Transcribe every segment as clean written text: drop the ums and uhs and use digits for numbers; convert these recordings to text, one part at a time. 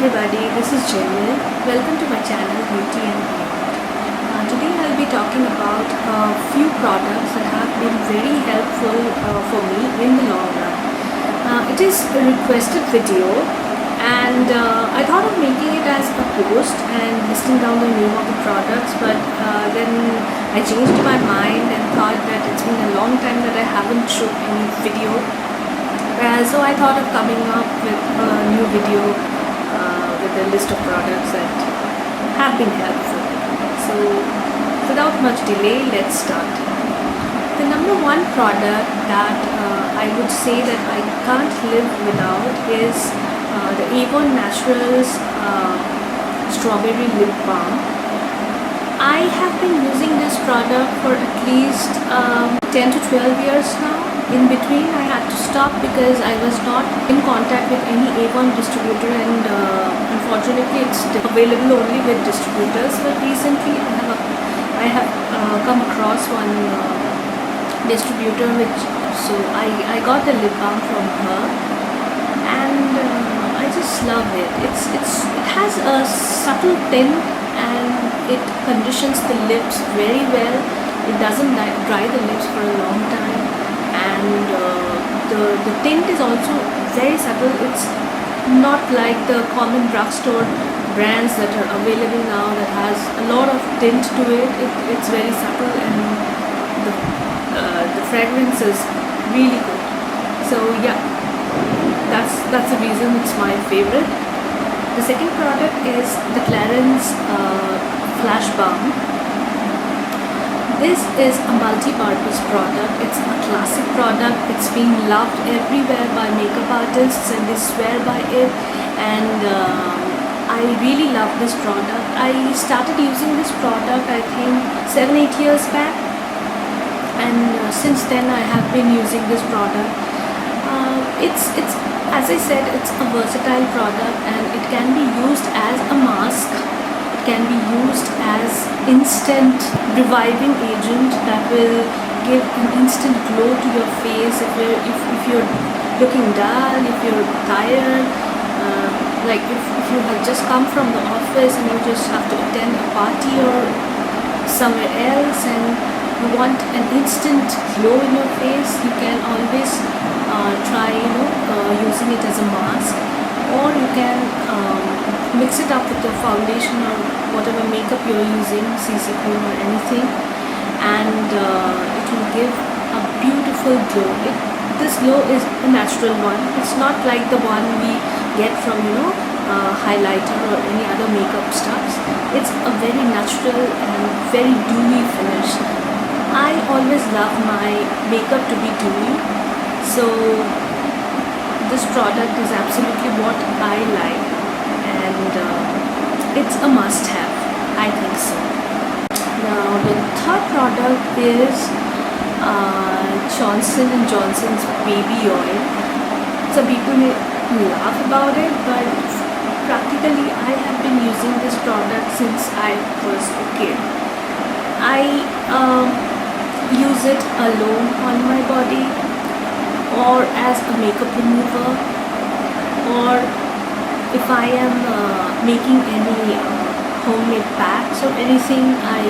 everybody, this is Jamil. Welcome to my channel Beauty and Beyond. Today I'll be talking about a few products that have been very helpful for me in the long run. It is a requested video and I thought of making it as a post and listing down the name of the products, but then I changed my mind and thought that it's been a long time that I haven't shot any video. So I thought of coming up with a new video with a list of products that have been helpful. So without much delay, let's start. The number one product that I would say that I can't live without is the Avon Naturals Strawberry Lip Balm. I have been using this product for at least 10 to 12 years now. In between I had to stop because I was not in contact with any Avon distributor, and unfortunately it's available only with distributors. But recently I have come across one distributor, so I got the lip balm from her, and I just love it. It has a subtle tint and it conditions the lips very well. It doesn't dry the lips for a long time, and the tint is also very subtle. It's not like the common drugstore brands that are available now that has a lot of tint to it. It's very subtle, and the fragrance is really good. So yeah, that's the reason it's my favorite. The second product is the Clarins Flash Balm. This is a multi-purpose product. It's a classic product. It's being loved everywhere by makeup artists and they swear by it, and I really love this product. I started using this product I think 7-8 years back, and since then I have been using this product. It's as I said, it's a versatile product, and it can be used as a mask. Can be used as instant reviving agent that will give an instant glow to your face if you're looking dull, if you're tired, like if you have just come from the office and you just have to attend a party or somewhere else and you want an instant glow in your face. You can always try using it as a mask, or you can mix it up with the foundation or whatever makeup you're using, CC cream or anything, and it will give a beautiful glow. This glow is a natural one. It's not like the one we get from highlighter or any other makeup stuffs. It's a very natural and very dewy finish. I always love my makeup to be dewy, so this product is absolutely what I like, and it's a must-have. I think so. Now the third product is Johnson & Johnson's baby oil. Some people may laugh about it, but practically I have been using this product since I was a kid. I use it alone on my body, or as a makeup remover, or if I am making any homemade packs or anything, I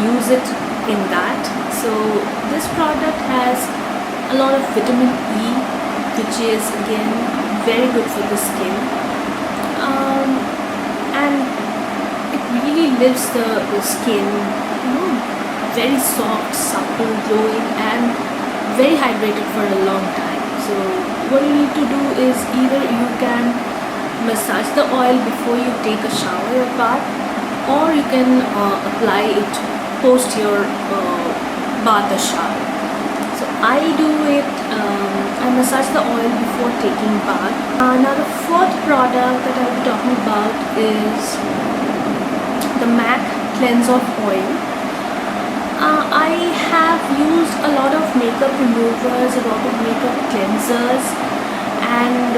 use it in that. So this product has a lot of vitamin E, which is again very good for the skin, and it really leaves the skin very soft, supple, glowing, and very hydrated for a long time. So what you need to do is either you can massage the oil before you take a shower or bath, or you can apply it post your bath or shower. So I do it, I massage the oil before taking bath. Now the fourth product that I'll be talking about is the MAC Cleanse Off Oil. I have used a lot of makeup removers, a lot of makeup cleansers, and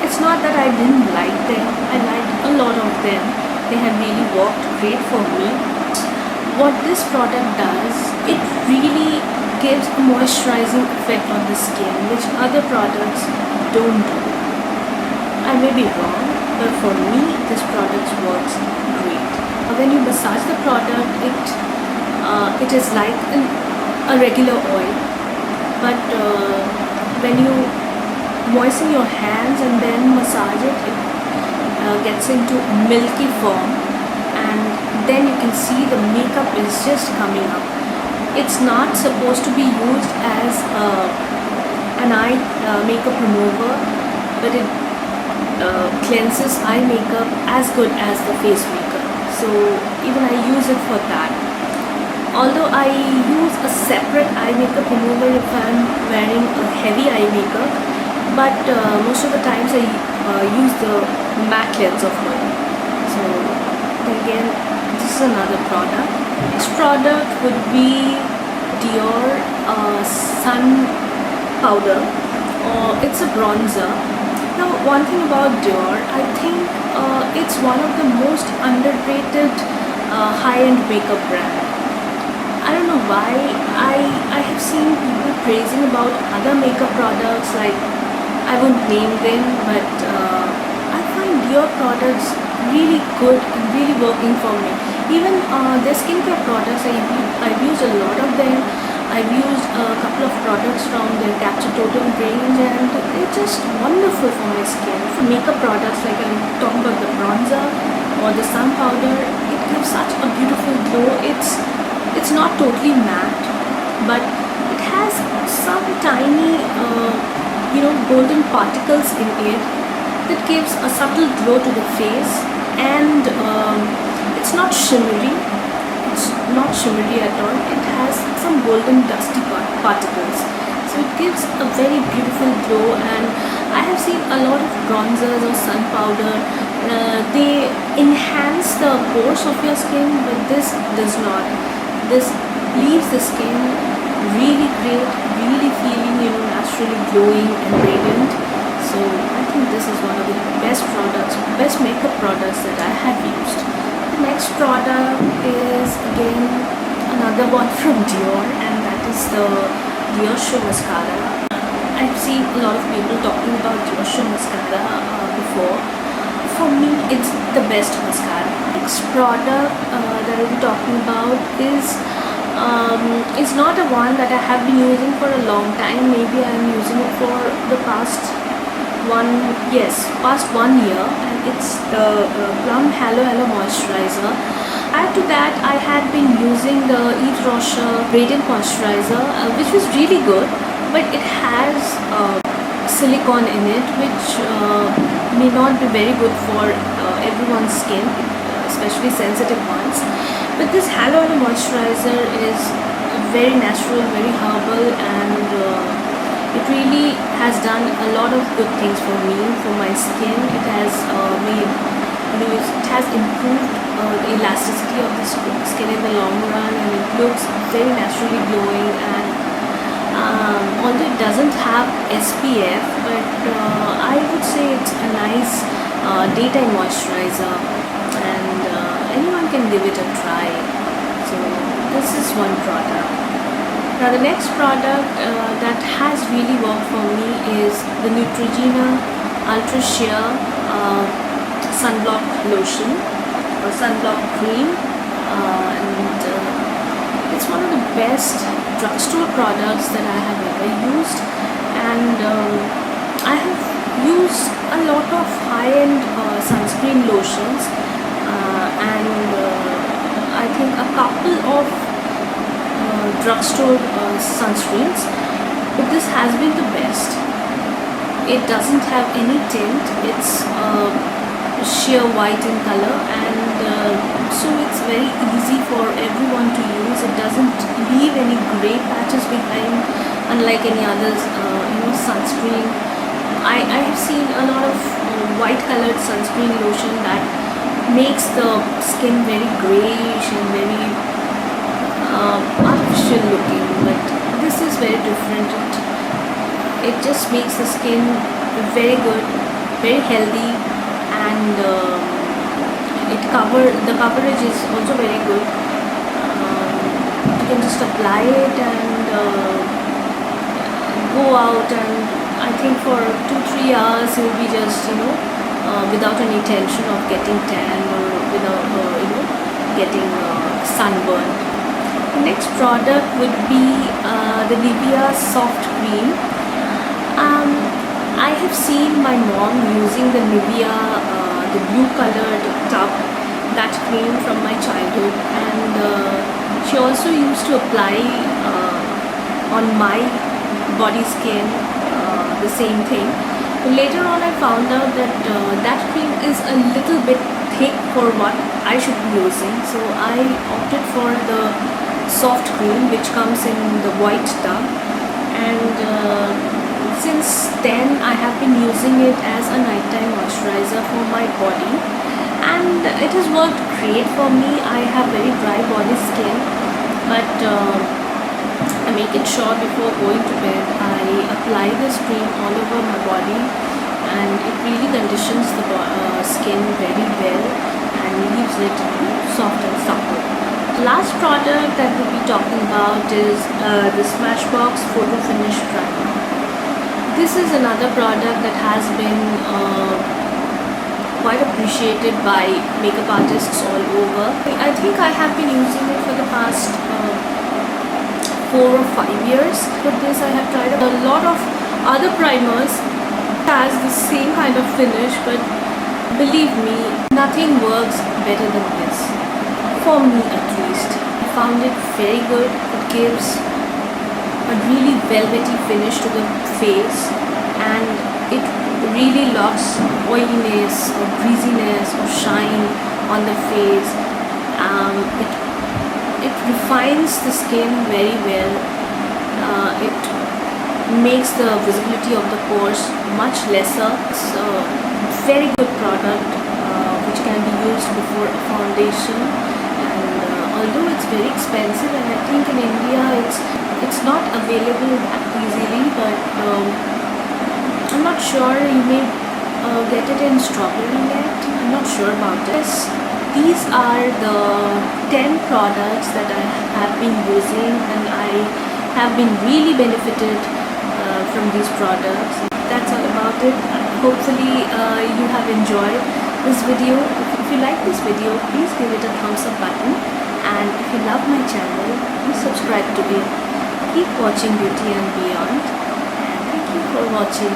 it's not that I didn't like them. I liked a lot of them. They have really worked great for me. What this product does, it really gives a moisturizing effect on the skin, which other products don't do. I may be wrong, but for me, this product works great. When you massage the product, it is like a regular oil, but when you moisten your hands and then massage it, it gets into milky form, and then you can see the makeup is just coming up. It's not supposed to be used as an eye makeup remover, but it cleanses eye makeup as good as the face makeup. So even I use it for that. Although I use a separate eye makeup remover if I'm wearing a heavy eye makeup, but most of the times I use the matte lens of mine. So again, this is another product. Next product would be Dior Sun Powder, or it's a bronzer. Now, one thing about Dior, I think it's one of the most underrated high-end makeup brand. I don't know why. I have seen people praising about other makeup products, like I won't name them, but I find Dior products really good and really working for me. Even their skincare products, I've used a lot of them. I've used a couple of products from their Capture Total range, and they're just wonderful for my skin. For makeup products, like I'm talking about the bronzer or the sun powder, it gives such a beautiful glow. It's not totally matte, but it has some tiny golden particles in it that gives a subtle glow to the face, and it's not shimmery. It's not shimmery at all. It has some golden dusty particles, so it gives a very beautiful glow. And I have seen a lot of bronzers or sun powder, they enhance the pores of your skin, but this does not. This leaves the skin really great, really feeling naturally glowing and radiant. So I think this is one of the best products, best makeup products that I have used. The next product is again another one from Dior, and that is the Dior Show Mascara. I've seen a lot of people talking about Dior Show Mascara before. For me, it's the best mascara. Next product that I'll be talking about is not a one that I have been using for a long time. Maybe I'm using it for the past 1 year, and it's the Plum Halo Moisturizer. Add to that, I had been using the Yves Rocher Radiant Moisturizer, which was really good, but it has silicone in it, which may not be very good for everyone's skin, especially sensitive ones. But this Halo Moisturizer is very natural, very herbal, and it really has done a lot of good things for me, for my skin. It has it has improved the elasticity of the skin in the long run, and it looks very naturally glowing. And although it doesn't have SPF, but I would say it's a nice daytime moisturizer, and anyone can give it a try. So this is one product. Now the next product that has really worked for me is the Neutrogena Ultra Sheer Sunblock Lotion or Sunblock Cream, and it's one of the best drugstore products that I have ever used. And I have used a lot of high-end sunscreen lotions, and I think a couple of drugstore sunscreens, but this has been the best. It doesn't have any tint. It's sheer white in color, and so it's very easy for everyone to use. It doesn't leave any gray patches behind, unlike any others sunscreen. I have seen a lot of white colored sunscreen lotion that makes the skin very grayish and very artificial looking, but this is very different. It just makes the skin very good, very healthy, and the coverage is also very good. You can just apply it and go out, and I think for 2-3 hours you'll be just without any tension of getting tan or without getting sunburn. The next product would be the Nivea Soft Cream. I have seen my mom using the Nivea, the blue colored tub, that cream from my childhood, and she also used to apply on my body skin the same thing. But later on I found out that that cream is a little bit thick for what I should be using, so I opted for the soft cream which comes in the white tub, and since then I have been using it as a nighttime moisturizer for my body, and it has worked great for me. I have very dry body skin, but I make it sure before going to bed I apply this cream all over my body, and it really conditions the skin very well and leaves it soft and supple. The last product that we'll be talking about is the Smashbox Photo Finish Primer. This is another product that has been quite appreciated by makeup artists all over. I think I have been using it for the past 4 or 5 years. With this I have tried a lot of other primers that has the same kind of finish, but believe me, nothing works better than this. For me at least. I found it very good. It gives a really velvety finish to the face, and it really locks oiliness or greasiness or shine on the face. It refines the skin very well. It makes the visibility of the pores much lesser. It's a very good product which can be used before a foundation, and although it's very expensive, and I think in India it's not available that easily, but I'm not sure. You may get it in strawberry net. I'm not sure about this. These are the 10 products that I have been using, and I have been really benefited from these products. That's all about it. Hopefully you have enjoyed this video. If you like this video, please give it a thumbs up button, and if you love my channel, please subscribe to it. Keep watching Beauty and Beyond, and thank you for watching.